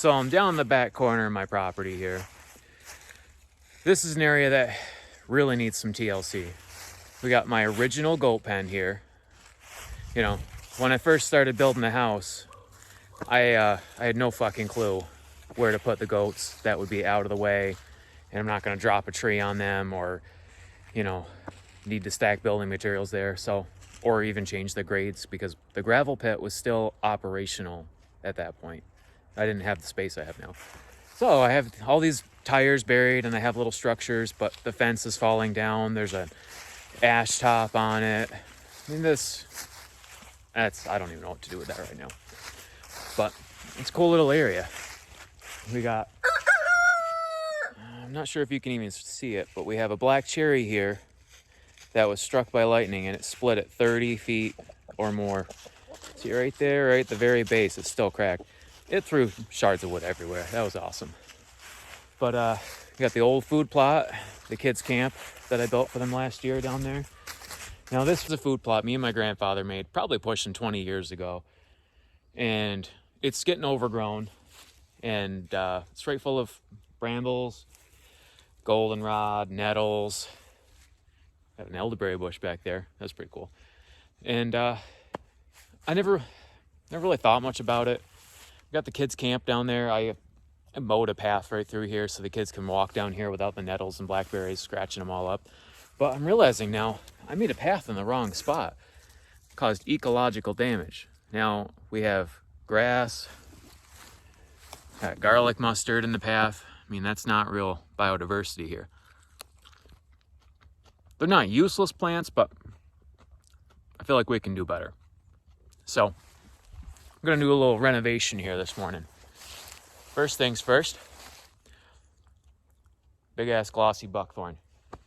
So I'm down in the back corner of my property here. This is an area that really needs some TLC. We got my original goat pen here. You know, when I first started building the house, I had no fucking clue where to put the goats that would be out of the way, and I'm not gonna drop a tree on them or, you know, need to stack building materials there. So, or even change the grades, because the gravel pit was still operational at that point. I didn't have the space I have now. So I have all these tires buried and I have little structures, but the fence is falling down. There's an ash top on it. I mean, I don't even know what to do with that right now. But it's a cool little area. We got, I'm not sure if you can even see it, but we have a black cherry here that was struck by lightning and it split at 30 feet or more. See right there, right at the very base, it's still cracked. It threw shards of wood everywhere. That was awesome. But we got the old food plot, the kids' camp that I built for them last year down there. Now this was a food plot me and my grandfather made, probably pushing 20 years ago. And it's getting overgrown. And it's right full of brambles, goldenrod, nettles. Got an elderberry bush back there. That's pretty cool. And I never really thought much about it. Got the kids' camp down there. I mowed a path right through here so the kids can walk down here without the nettles and blackberries scratching them all up. But I'm realizing now I made a path in the wrong spot. It caused ecological damage. Now we have grass, got garlic mustard in the path. I mean, that's not real biodiversity here. They're not useless plants, but I feel like we can do better. So I'm gonna do a little renovation here this morning. First things first, big ass glossy buckthorn. I'm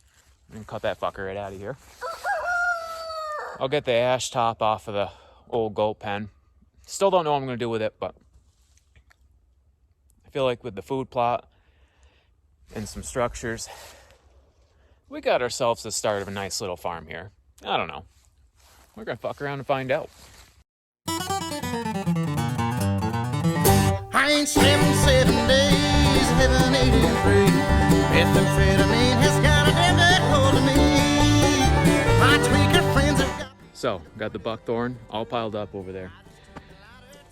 gonna cut that fucker right out of here. I'll get the ash top off of the old goat pen. Still don't know what I'm gonna do with it, but I feel like with the food plot and some structures, we got ourselves the start of a nice little farm here. I don't know. We're gonna fuck around and find out. I ain't slept 7 days, haven't eaten 3. Methamphetamine has got a damn good hold of me. My tweaker friends have got... So, got the buckthorn all piled up over there.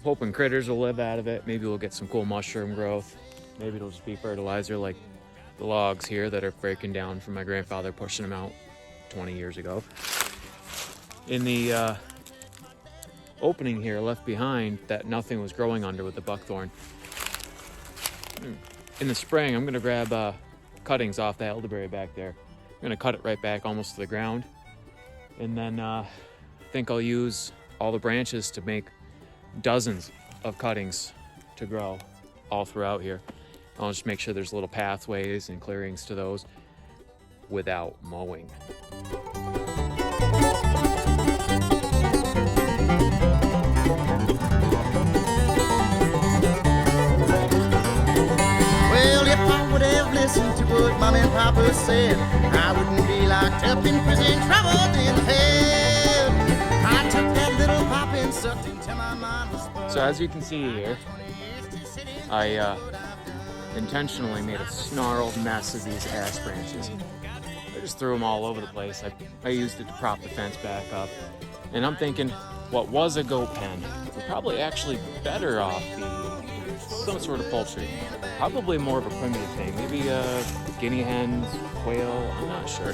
Hoping critters will live out of it. Maybe we'll get some cool mushroom growth. Maybe it'll just be fertilizer like the logs here that are breaking down from my grandfather pushing them out 20 years ago. In the opening here left behind that nothing was growing under with the buckthorn. In the spring, I'm gonna grab cuttings off the elderberry back there. I'm gonna cut it right back almost to the ground. And then I think I'll use all the branches to make dozens of cuttings to grow all throughout here. I'll just make sure there's little pathways and clearings to those without mowing. Well, if I would have listened to what Mom and Papa said, I wouldn't be locked up in prison, troubled in hell. I took that little pop and sucked until my mind was spun. So as you can see here, I intentionally made a snarled mess of these ash branches. I just threw them all over the place. I used it to prop the fence back up. And I'm thinking what was a goat pen would probably actually better off be some sort of poultry. Probably more of a primitive thing. Maybe guinea hens, quail, I'm not sure.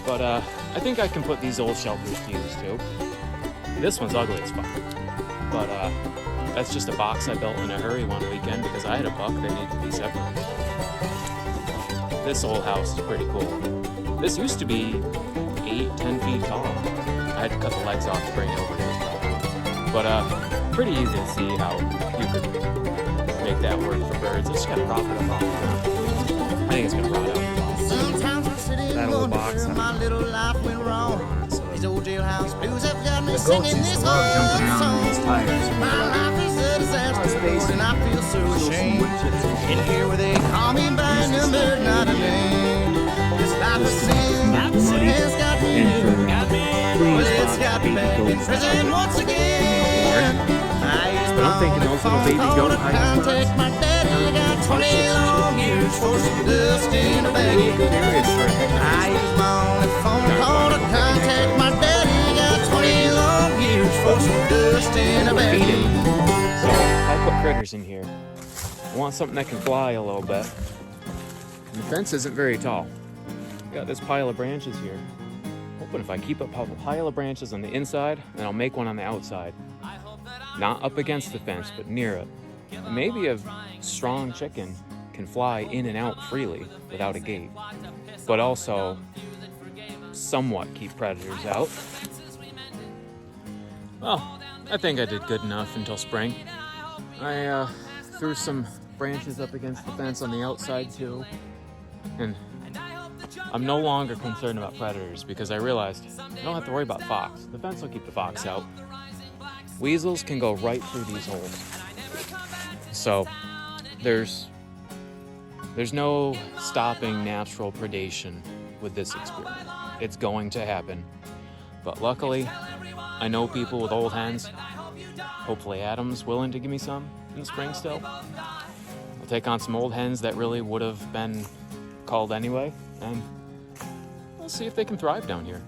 But I think I can put these old shelters to use too. This one's ugly as fuck. But that's just a box I built in a hurry one weekend because I had a buck that needed to be separated. This old house is pretty cool. This used to be 8-10 feet tall. I had to cut the legs off to bring it over to this property. But pretty easy to see how you could make that work for birds. I just gotta prop it up off the ground. I think it's gonna rot out. Sometimes I'm sitting That old box, wondering my little life went wrong. These old jailhouse blues have got me The goats singing used this to love jumping old around in these song. tires. My life is a disaster, Lord, and I feel so ashamed. In here where they call me by a number, not a name. This life is sin, it's got me. Well, it's got me back in prison once again. I used He's But I'm thinking those little baby goat hiding spots. My daddy got 20 long years for some dust in a bag. Good areas for it. I use my only phone call to contact my daddy. Got 20 long years for some dust in a bag. Feeding. So I put critters in here. I want something that can fly a little bit. And the fence isn't very tall. Got this pile of branches here. Hoping if I keep a pile of branches on the inside, then I'll make one on the outside. Not up against the fence, but near it. And maybe a strong chicken can fly in and out freely without a gate, but also somewhat keep predators out. Well, I think I did good enough until spring. I threw some branches up against the fence on the outside too, and I'm no longer concerned about predators because I realized I don't have to worry about fox. The fence will keep the fox out. Weasels can go right through these holes. So there's no stopping natural predation with this experiment. It's going to happen. But luckily, I know people with old hens. Hopefully Adam's willing to give me some in the spring still. I'll take on some old hens that really would have been called anyway, and we'll see if they can thrive down here.